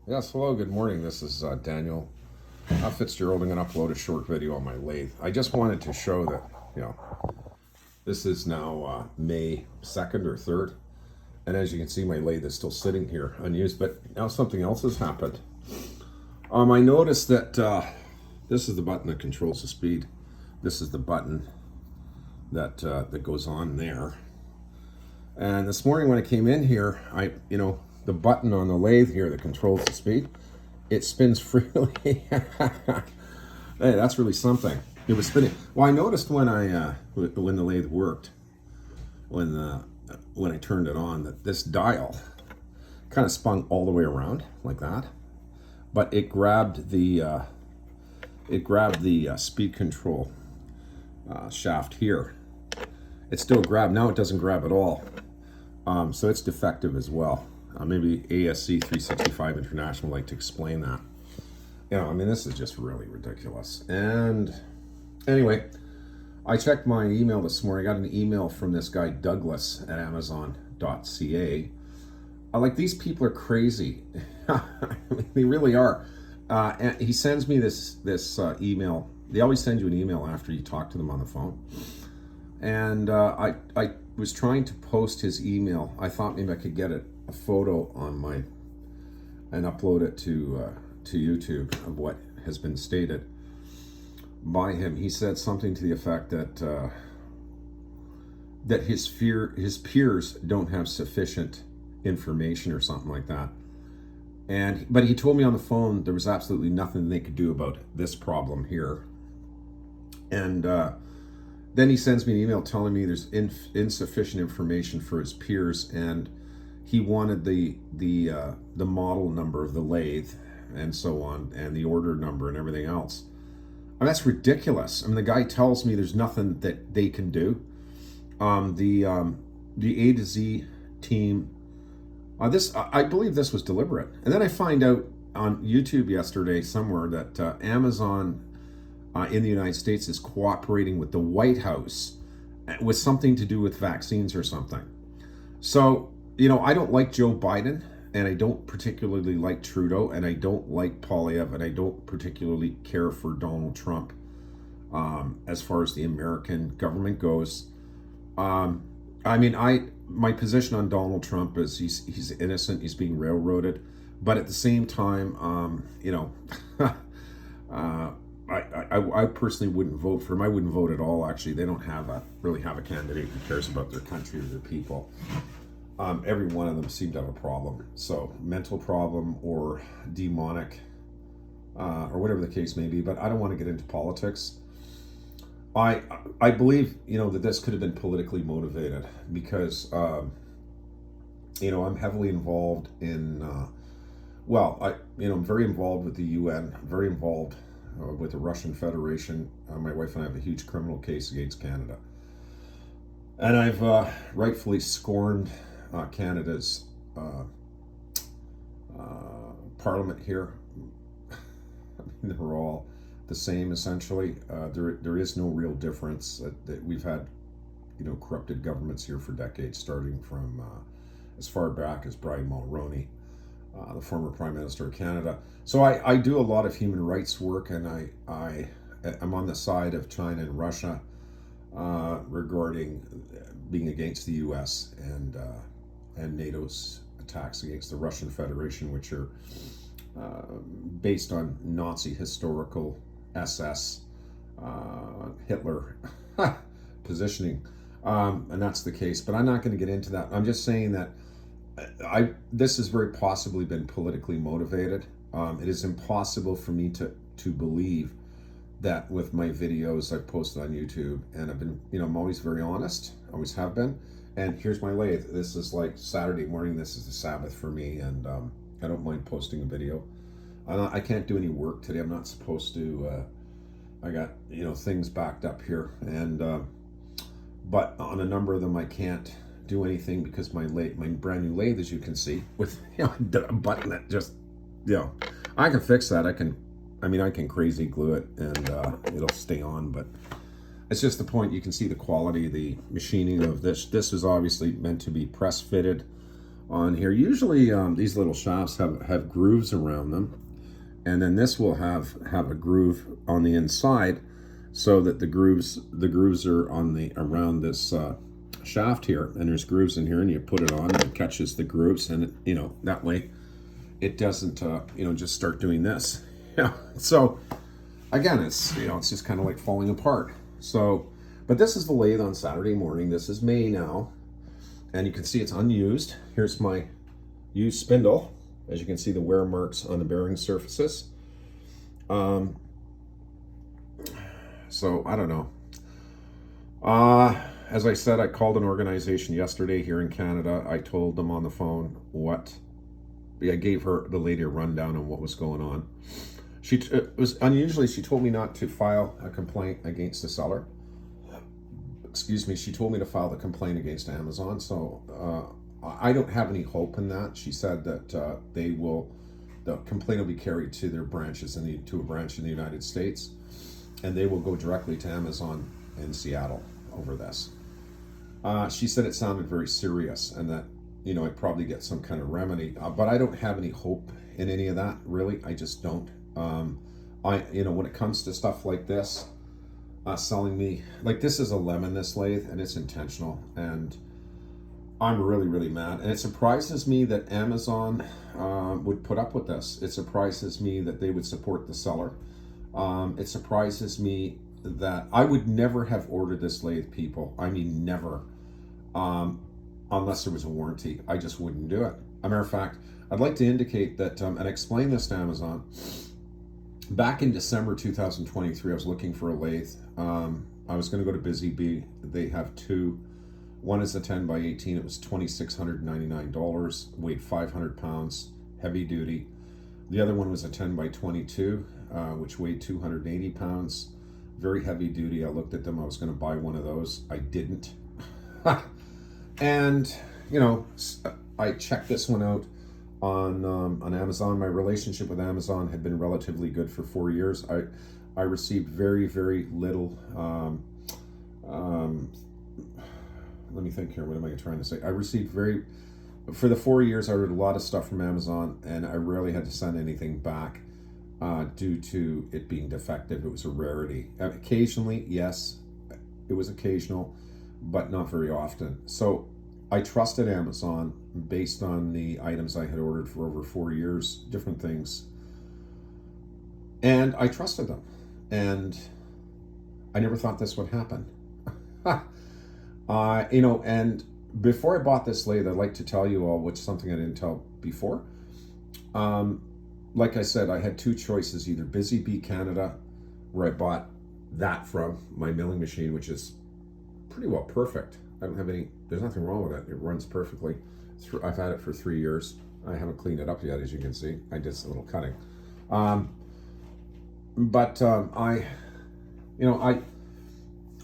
Yes, hello, good morning. This is Daniel Fitzgerald. I'm going to upload a short video on my lathe. I just wanted to show that, this is now May 2nd or 3rd. And as you can see, my lathe is still sitting here unused, but now something else has happened. I noticed that this is the button that controls the speed. This is the button that that goes on there. And this morning when I came in here, the button on the lathe here that controls the speed, it spins freely. Hey, that's really something. It was spinning. Well, I noticed when when the lathe worked, when I turned it on, that this dial kind of spun all the way around like that, but it grabbed the speed control shaft here. It still grabbed. Now it doesn't grab at all. So it's defective as well. Maybe ASC 365 International would like to explain that. This is just really ridiculous. And anyway, I checked my email this morning. I got an email from this guy, Douglas, at Amazon.ca. Like, these people are crazy. They really are. And he sends me this email. They always send you an email after you talk to them on the phone. And I was trying to post his email. I thought maybe I could get a photo on and upload it to YouTube of what has been stated by him. He said something to the effect that that his peers don't have sufficient information or something like that. But he told me on the phone there was absolutely nothing they could do about this problem here. And then he sends me an email telling me there's insufficient information for his peers, and he wanted the model number of the lathe and so on, and the order number and everything else. That's ridiculous. The guy tells me there's nothing that they can do. The A to Z team, I believe this was deliberate. And then I find out on YouTube yesterday somewhere that Amazon in the United States is cooperating with the White House with something to do with vaccines or something. So, I don't like Joe Biden, and I don't particularly like Trudeau, and I don't like Polyev, and I don't particularly care for Donald Trump as far as the American government goes. My position on Donald Trump is he's innocent, he's being railroaded, but at the same time, I personally wouldn't vote for him. I wouldn't vote at all, actually. They don't really have a candidate who cares about their country or their people. Every one of them seemed to have a problem. So, mental problem or demonic, or whatever the case may be. But I don't want to get into politics. I believe, that this could have been politically motivated because, I'm heavily involved in, I'm very involved with the UN, very involved with the Russian Federation. My wife and I have a huge criminal case against Canada. And I've rightfully scorned Canada's parliament here. They're all the same, essentially. There is no real difference. That we've had, corrupted governments here for decades, starting from as far back as Brian Mulroney, the former Prime Minister of Canada. So I do a lot of human rights work, and I'm on the side of China and Russia regarding being against the U.S. and NATO's attacks against the Russian Federation, which are based on Nazi historical SS Hitler positioning, and that's the case. But I'm not going to get into that. I'm just saying that this has very possibly been politically motivated. It is impossible for me to believe that with my videos I've posted on YouTube, and I've been, I'm always very honest, always have been. And here's my lathe. This is like Saturday morning. This is the Sabbath for me, and I don't mind posting a video. I can't do any work today. I'm not supposed to. I got things backed up here, and but on a number of them I can't do anything because my brand new lathe, as you can see, with a button that just I can fix that. I can crazy glue it and it'll stay on, but it's just the point. You can see the quality, the machining of this. This is obviously meant to be press fitted. on here. Usually these little shafts have grooves around them, and then this will have a groove on the inside, so that the grooves are on the around this shaft here, and there's grooves in here, and you put it on and it catches the grooves, and you know, that way it doesn't you know, just start doing this. Yeah. So again, it's, you know, it's just kind of like falling apart. So, but this is the lathe on Saturday morning. This is May now, and you can see it's unused. Here's my used spindle. As you can see, the wear marks on the bearing surfaces. So I don't know. As I said, I called an organization yesterday here in Canada. I told them on the phone what, I gave the lady a rundown on what was going on. It was unusually, she told me not to file a complaint against the seller. Excuse me, she told me to file the complaint against Amazon. So I don't have any hope in that. She said that the complaint will be carried to their branches to a branch in the United States, and they will go directly to Amazon in Seattle over this. She said it sounded very serious, and that, you know, I'd probably get some kind of remedy, but I don't have any hope in any of that, really. I just don't. You know, when it comes to stuff like this, selling me, like, this is a lemon, this lathe, and it's intentional, and I'm really, really mad. And it surprises me that Amazon would put up with this. It surprises me that they would support the seller. It surprises me that I would never have ordered this lathe, people. I mean, never. Unless there was a warranty. I just wouldn't do it. As a matter of fact, I'd like to indicate that, and explain this to Amazon. Back in December 2023, I was looking for a lathe. I was going to go to Busy Bee. They have two. One is a 10 by 18. It was $2,699, weighed 500 pounds, heavy duty. The other one was a 10 by 22, which weighed 280 pounds, very heavy duty. I looked at them. I was going to buy one of those. I didn't. And, you know, I checked this one out on Amazon. My relationship with Amazon had been relatively good for 4 years. I received very, very little. Let me think here. What am I trying to say? I received for the 4 years, I ordered a lot of stuff from Amazon, and I rarely had to send anything back due to it being defective. It was a rarity. Occasionally, yes, it was occasional, but not very often. So I trusted Amazon based on the items I had ordered for over 4 years, different things. And I trusted them. And I never thought this would happen. You know, and before I bought this lathe, I'd like to tell you all, which is something I didn't tell before. Like I said, I had two choices, either Busy Bee Canada, where I bought that from, my milling machine, which is pretty well perfect. I don't have there's nothing wrong with it. It runs perfectly. I've had it for 3 years. I haven't cleaned it up yet, as you can see. I did a little cutting. I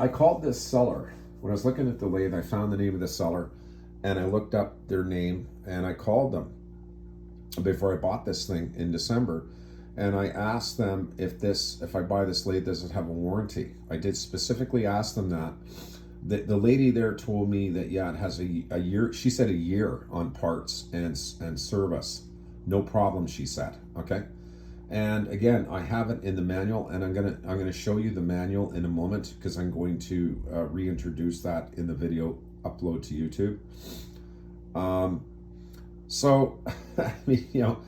called this seller. When I was looking at the lathe, I found the name of the seller, and I looked up their name, and I called them before I bought this thing in December, and I asked them if I buy this lathe, does it have a warranty? I did specifically ask them that. The lady there told me that, yeah, it has a year. She said a year on parts and service. No problem, she said. Okay. And again, I have it in the manual, and I'm gonna show you the manual in a moment, because I'm going to reintroduce that in the video upload to YouTube. So I mean, you know,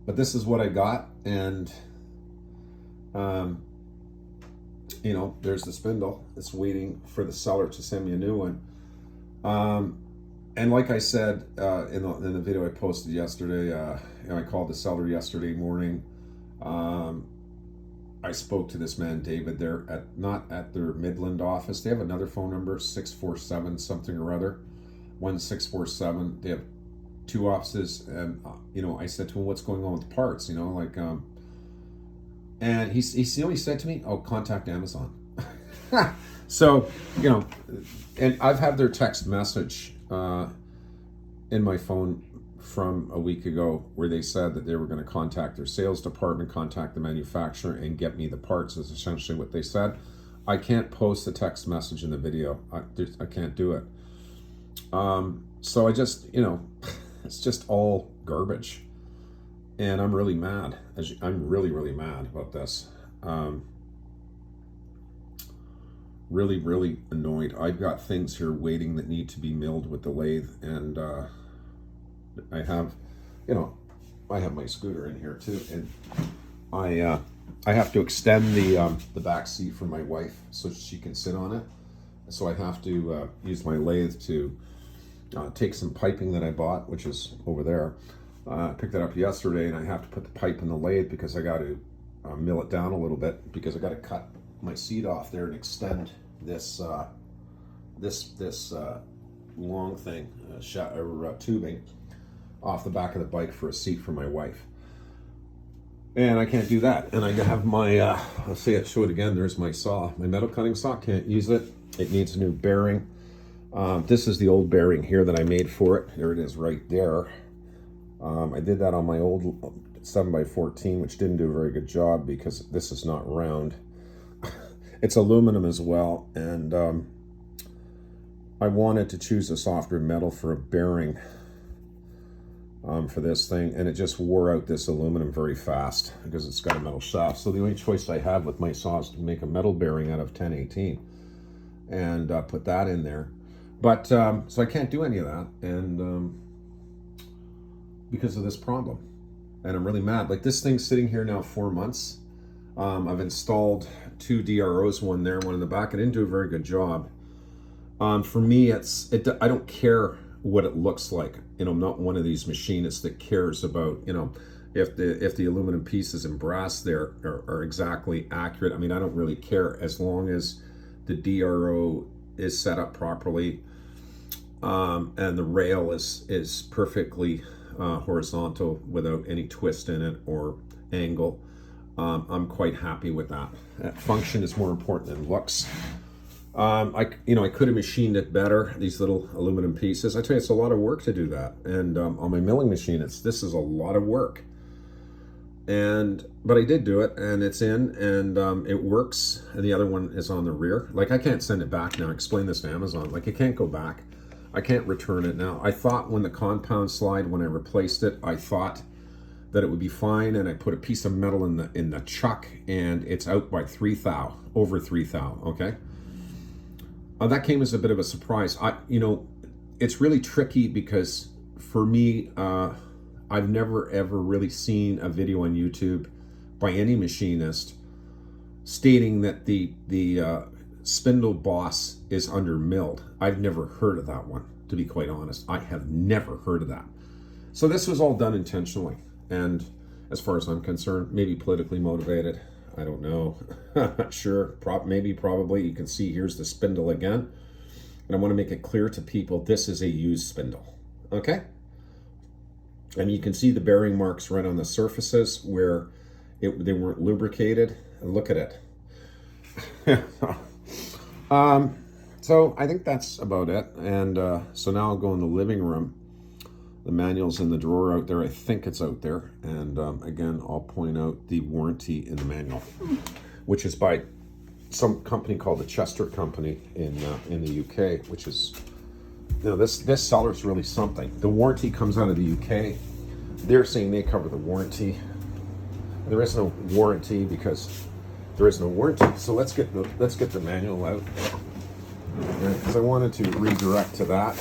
but this is what I got, and you know, there's the spindle. It's waiting for the seller to send me a new one. And like I said in the video I posted yesterday, you know, I called the seller yesterday morning. I spoke to this man, David, there not at their Midland office. They have another phone number, 647 something or other, 1647. They have two offices, and you know, I said to him, what's going on with the parts, you know, like, and he said to me, oh, contact Amazon. So, you know, and I've had their text message in my phone from a week ago, where they said that they were going to contact their sales department, contact the manufacturer, and get me the parts, is essentially what they said. I can't post the text message in the video. I can't do it. So I just, you know, It's just all garbage. And I'm really mad. I'm really mad about this. Really, really annoyed. I've got things here waiting that need to be milled with the lathe, and I have, I have my scooter in here too, and I have to extend the back seat for my wife so she can sit on it. So I have to use my lathe to take some piping that I bought, which is over there. I picked that up yesterday, and I have to put the pipe in the lathe because I got to mill it down a little bit, because I got to cut my seat off there and extend this long thing, tubing off the back of the bike for a seat for my wife. And I can't do that. And I have my, I'll show it again. There's my saw, my metal cutting saw. Can't use it. It needs a new bearing. This is the old bearing here that I made for it. There it is right there. I did that on my old 7x14, which didn't do a very good job because this is not round. It's aluminum as well, and I wanted to choose a softer metal for a bearing for this thing, and it just wore out this aluminum very fast because it's got a metal shaft. So the only choice I have with my saw is to make a metal bearing out of 1018 and put that in there. But so I can't do any of that, and because of this problem, and I'm really mad. Like, this thing's sitting here now 4 months. I've installed 2 DROs, one there, one in the back. I didn't do a very good job. For me, I don't care what it looks like. I'm not one of these machinists that cares about, if the aluminum pieces and brass there are exactly accurate. I mean, I don't really care as long as the DRO is set up properly, and the rail is perfectly horizontal without any twist in it or angle. I'm quite happy with that. Function is more important than looks. I could have machined it better, these little aluminum pieces. I tell you, it's a lot of work to do that. And on my milling machine, this is a lot of work. But I did do it, and it's in, and it works. And the other one is on the rear. Like, I can't send it back now. I explained this to Amazon. Like, it can't go back. I can't return it now. I thought when the compound slide, when I replaced it, I thought that it would be fine, and I put a piece of metal in the chuck, and it's out by 3 thou, over 3 thou, okay? That came as a bit of a surprise. It's really tricky because for me, I've never ever really seen a video on YouTube by any machinist stating that the spindle boss is under milled. I've never heard of that one, to be quite honest. I have never heard of that. So this was all done intentionally, and as far as I'm concerned, maybe politically motivated. I don't know. Not sure. Probably. You can see here's the spindle again. And I want to make it clear to people, this is a used spindle. Okay? And you can see the bearing marks right on the surfaces where they weren't lubricated. And look at it. So I think that's about it. And so now I'll go in the living room. The manual's in the drawer out there. I think it's out there. And again, I'll point out the warranty in the manual, which is by some company called the Chester Company in the UK, which is, this seller's really something. The warranty comes out of the UK. They're saying they cover the warranty. There is no warranty because there is no warranty. So let's get the manual out, because I wanted to redirect to that.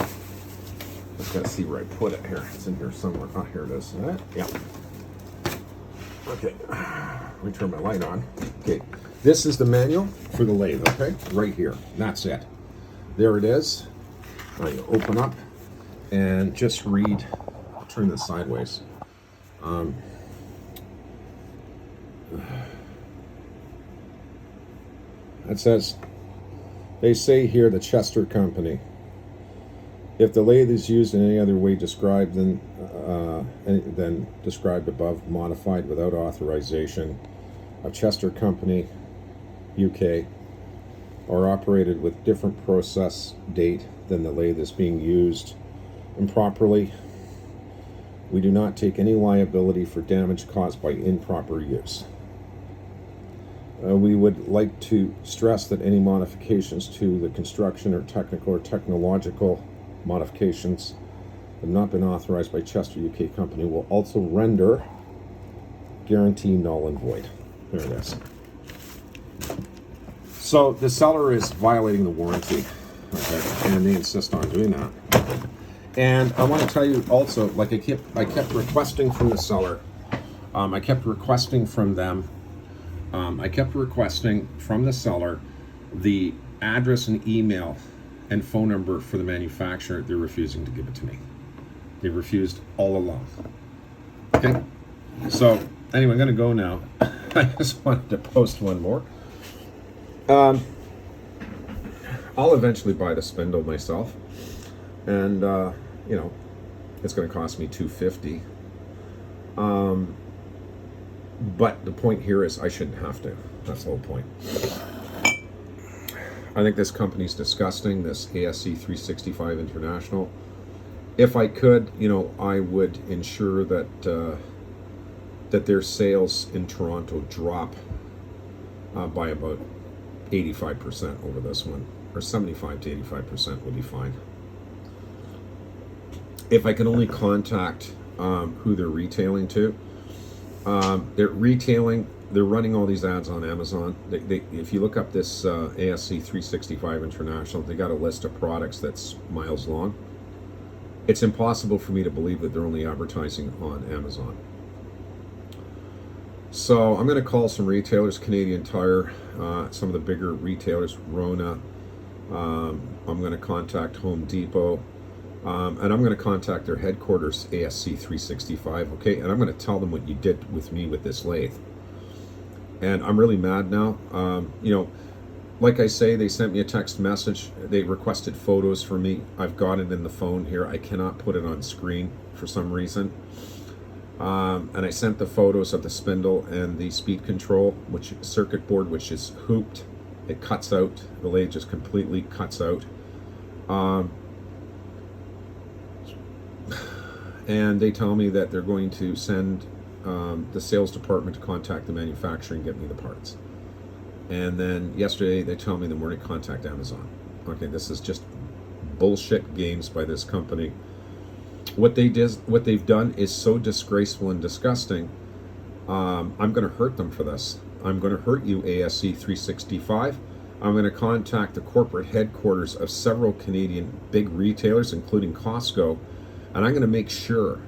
I've got to see where I put it here. It's in here somewhere. Oh, here it is. Yeah. Okay. Let me turn my light on. Okay. This is the manual for the lathe, okay? Right here. That's it. There it is. Now you open up and just read. I'll turn this sideways. It says, they say here, the Chester Company. If the lathe is used in any other way described than described above, modified without authorization of Chester Company, UK, or operated with different process date than the lathe is being used improperly, we do not take any liability for damage caused by improper use. We would like to stress that any modifications to the construction or technical or technological modifications have not been authorized by Chester UK company will also render guarantee null and void. There it is. So the seller is violating the warranty, okay, and they insist on doing that. And I want to tell you also, like I kept requesting from the seller, I kept requesting from them, I kept requesting from the seller the address and email and phone number for the manufacturer. They're refusing to give it to me. They refused all along. Okay, so anyway, I'm going to go now. I just wanted to post one more. I'll eventually buy the spindle myself, and you know, it's going to cost me $250. But the point here is I shouldn't have to. That's the whole point. I think this company's disgusting, this ASC 365 International. If I could, you know, I would ensure that that their sales in Toronto drop by about 85% over this one, or 75 to 85% would be fine. If I can only contact who they're retailing to. They're running all these ads on Amazon. If you look up this ASC 365 International, they got a list of products that's miles long. It's impossible for me to believe that they're only advertising on Amazon. So I'm going to call some retailers, Canadian Tire, some of the bigger retailers, Rona. I'm going to contact Home Depot. And I'm going to contact their headquarters, ASC 365, okay? And I'm going to tell them what you did with me with this lathe. And I'm really mad now. You know, like I say, they sent me a text message. They requested photos for me. I've got it in the phone here. I cannot put it on screen for some reason. And I sent the photos of the spindle and the speed control, which circuit board, which is hooped. It cuts out. The lathe just completely cuts out. And they tell me that they're going to send the sales department to contact the manufacturer and get me the parts. And then yesterday they tell me that we're going to contact Amazon. Okay, this is just bullshit games by this company. What they've done is so disgraceful and disgusting. I'm going to hurt them for this. I'm going to hurt you, ASC 365. I'm going to contact the corporate headquarters of several Canadian big retailers, including Costco. And I'm going to make sure,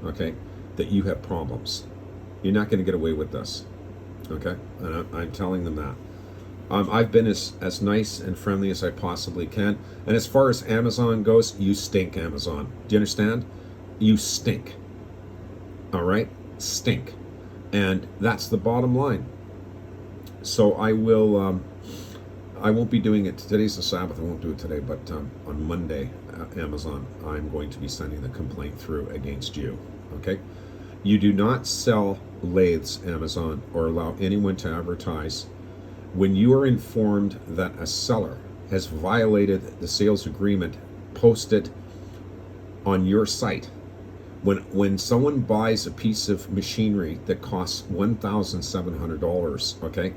okay, that you have problems. You're not going to get away with this, okay? And I'm telling them that. I've been as nice and friendly as I possibly can. And as far as Amazon goes, you stink, Amazon. Do you understand? You stink. All right? Stink. And that's the bottom line. So I won't be doing it. Today's the Sabbath. I won't do it today, but on Monday, Amazon, I'm going to be sending the complaint through against you, okay? You do not sell lathes, Amazon, or allow anyone to advertise when you are informed that a seller has violated the sales agreement posted on your site. When someone buys a piece of machinery that costs $1,700, okay,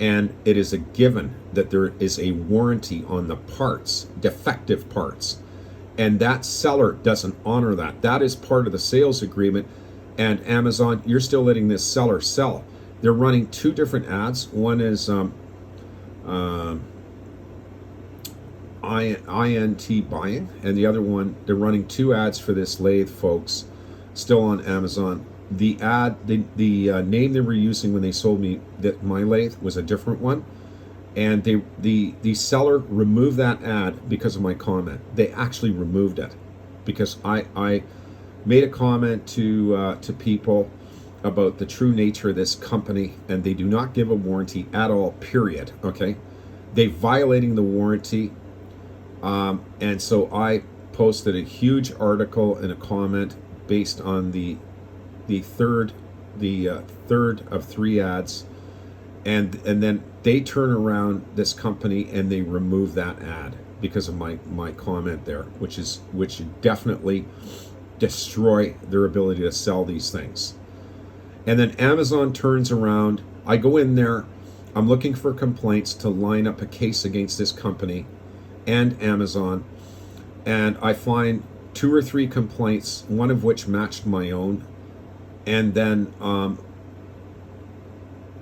and it is a given that there is a warranty on the parts, defective parts, and that seller doesn't honor that. That is part of the sales agreement, and Amazon, you're still letting this seller sell. They're running two different ads. One is INT buying, and the other one, they're running two ads for this lathe, folks, still on Amazon. The ad, the name they were using when they sold me my lathe was a different one, and the seller removed that ad because of my comment. They actually removed it because I made a comment to people about the true nature of this company, and they do not give a warranty at all, period, okay? They're violating the warranty, and so I posted a huge article and a comment based on the third of three ads, and then they turn around, this company, and they remove that ad because of my comment there, which definitely destroy their ability to sell these things. And then Amazon turns around, I go in there, I'm looking for complaints to line up a case against this company and Amazon, and I find 2 or 3 complaints, one of which matched my own, and then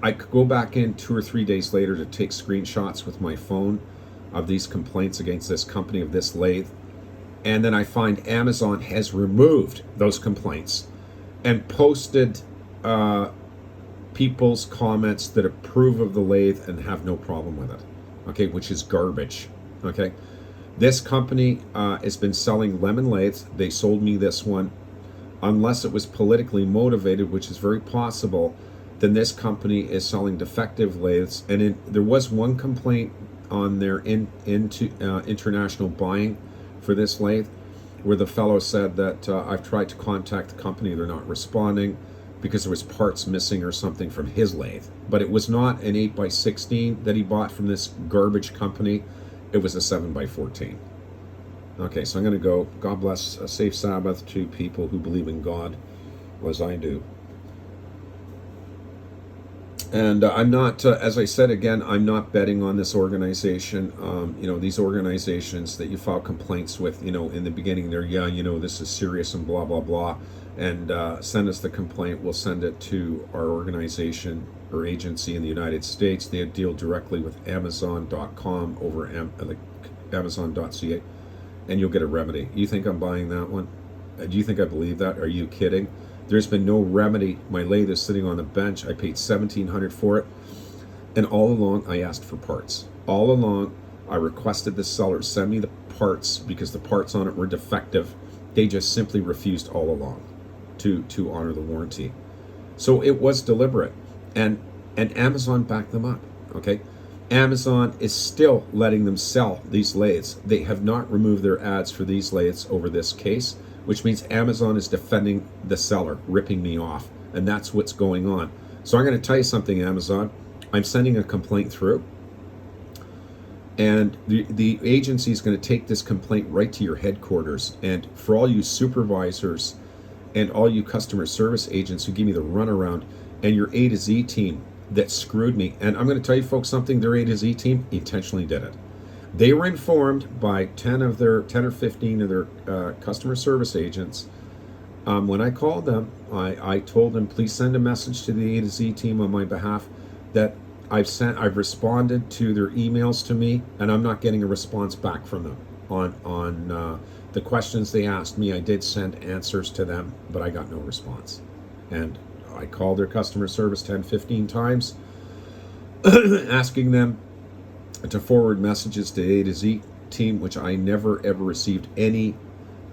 I could go back in 2 or 3 days later to take screenshots with my phone of these complaints against this company of this lathe, and then I find Amazon has removed those complaints and posted people's comments that approve of the lathe and have no problem with it, okay, which is garbage, okay. This company has been selling lemon lathes. They sold me this one. Unless it was politically motivated, which is very possible, then this company is selling defective lathes. And there was one complaint on their international buying for this lathe, where the fellow said that I've tried to contact the company, they're not responding because there was parts missing or something from his lathe. But it was not an 8x16 that he bought from this garbage company. It was a 7x14. Okay, so I'm going to go. God bless, a safe Sabbath to people who believe in God, as I do. And I'm not, as I said again, I'm not betting on this organization. You know, these organizations that you file complaints with, you know, in the beginning, they're, yeah, you know, this is serious and blah, blah, blah. And send us the complaint. We'll send it to our organization or agency in the United States. They deal directly with Amazon.com over Amazon.ca, and you'll get a remedy. You think I'm buying that one? Do you think I believe that? Are you kidding? There's been no remedy. My lathe is sitting on the bench. I paid $1,700 for it, and all along I asked for parts. All along I requested the seller send me the parts because the parts on it were defective. They just simply refused all along to honor the warranty. So it was deliberate, and Amazon backed them up, okay? Amazon is still letting them sell these lathes. They have not removed their ads for these lathes over this case, which means Amazon is defending the seller, ripping me off, and that's what's going on. So I'm going to tell you something, Amazon. I'm sending a complaint through, and the agency is going to take this complaint right to your headquarters. And for all you supervisors and all you customer service agents who give me the runaround, and your A to Z team that screwed me, and I'm going to tell you folks something, their A to Z team intentionally did it. They were informed by 10 or 15 of their customer service agents. When I called them, I told them, please send a message to the A to Z team on my behalf that I've responded to their emails to me, and I'm not getting a response back from them on the questions they asked me. I did send answers to them, but I got no response. And I called their customer service 10, 15 times, asking them to forward messages to A to Z team, which I never ever received any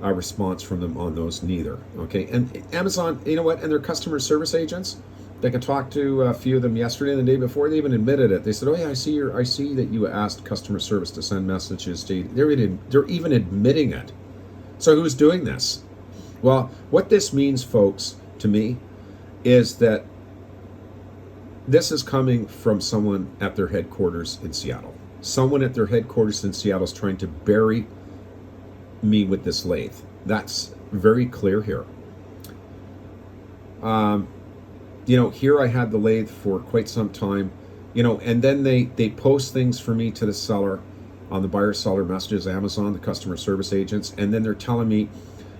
response from them on those neither. Okay, and Amazon, you know what, and their customer service agents, I could talk to a few of them yesterday and the day before. They even admitted it. They said, "Oh yeah, I see that you asked customer service to send messages to you." They're even admitting it. So who's doing this? Well, what this means, folks, to me, is that this is coming from someone at their headquarters in Seattle. Someone at their headquarters in Seattle is trying to bury me with this lathe. That's very clear here. You know, here I had the lathe for quite some time, you know, and then they post things for me to the seller on the buyer-seller messages, Amazon, the customer service agents, and then they're telling me,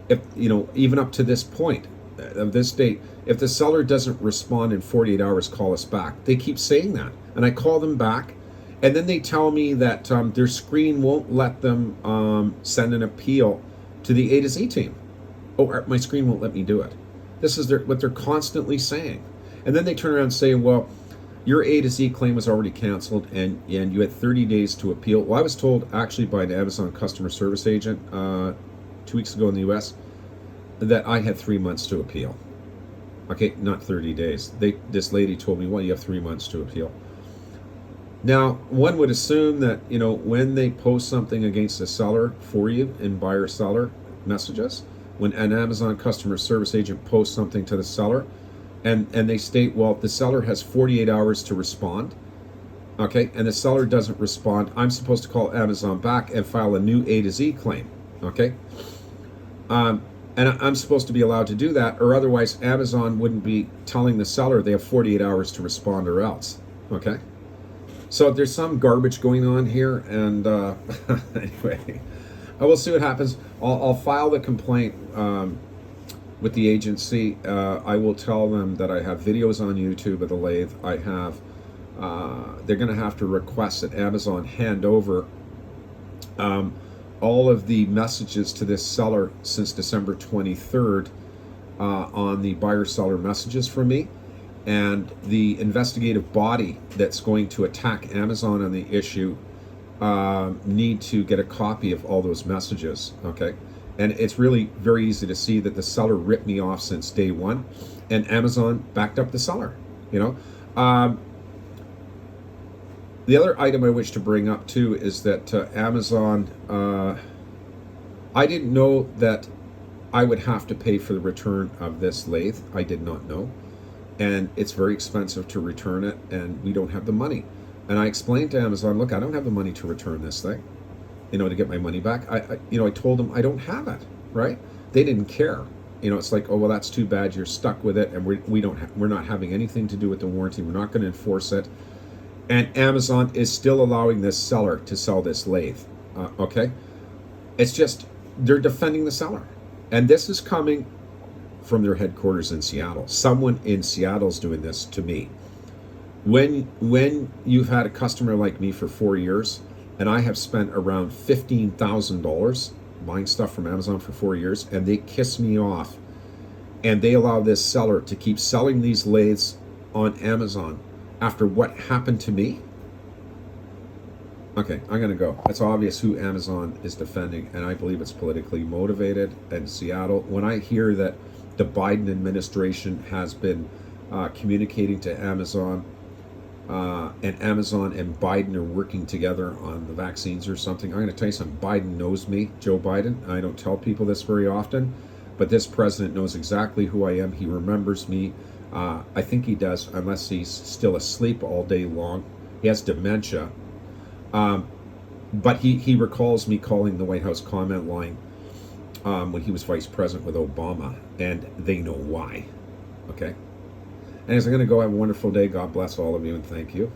if, you know, even up to this point of this date, if the seller doesn't respond in 48 hours, call us back. They keep saying that, and I call them back, and then they tell me that their screen won't let them send an appeal to the A to Z team. Oh, my screen won't let me do it. This is what they're constantly saying. And then they turn around and say, well, your A to Z claim was already canceled and you had 30 days to appeal. Well, I was told actually by an Amazon customer service agent 2 weeks ago in the US that I had 3 months to appeal. Okay, not 30 days. This lady told me, well, you have 3 months to appeal. Now, one would assume that, you know, when they post something against a seller for you in buyer-seller messages, when an Amazon customer service agent posts something to the seller, and they state, well, the seller has 48 hours to respond, okay, and the seller doesn't respond, I'm supposed to call Amazon back and file a new A to Z claim, okay? And I'm supposed to be allowed to do that, or otherwise Amazon wouldn't be telling the seller they have 48 hours to respond or else, okay? So there's some garbage going on here, and anyway, I will see what happens. I'll file the complaint with the agency. I will tell them that I have videos on YouTube of the lathe. I have. They're going to have to request that Amazon hand over all of the messages to this seller since December 23rd on the buyer-seller messages from me, and the investigative body that's going to attack Amazon on the issue need to get a copy of all those messages, okay? And it's really very easy to see that the seller ripped me off since day one, and Amazon backed up the seller, you know? The other item I wish to bring up too is that Amazon, I didn't know that I would have to pay for the return of this lathe. I did not know. And it's very expensive to return it, and we don't have the money. And I explained to Amazon, look, I don't have the money to return this thing, you know, to get my money back. I told them I don't have it, right? They didn't care. You know, it's like, oh, well, that's too bad. You're stuck with it, and we're not having anything to do with the warranty. We're not going to enforce it. And Amazon is still allowing this seller to sell this lathe, okay? It's just, they're defending the seller. And this is coming from their headquarters in Seattle. Someone in Seattle's doing this to me. When you've had a customer like me for 4 years, and I have spent around $15,000 buying stuff from Amazon for 4 years, and they kiss me off, and they allow this seller to keep selling these lathes on Amazon after what happened to me. Okay, I'm gonna go. It's obvious who Amazon is defending, and I believe it's politically motivated in Seattle. When I hear that the Biden administration has been communicating to Amazon, and Amazon and Biden are working together on the vaccines or something, I'm gonna tell you something. Biden knows me, Joe Biden. I don't tell people this very often, but this president knows exactly who I am. He remembers me. I think he does, unless he's still asleep all day long. He has dementia. But he recalls me calling the White House comment line when he was vice president with Obama, and they know why. Okay? Anyways, I'm going to go have a wonderful day. God bless all of you, and thank you.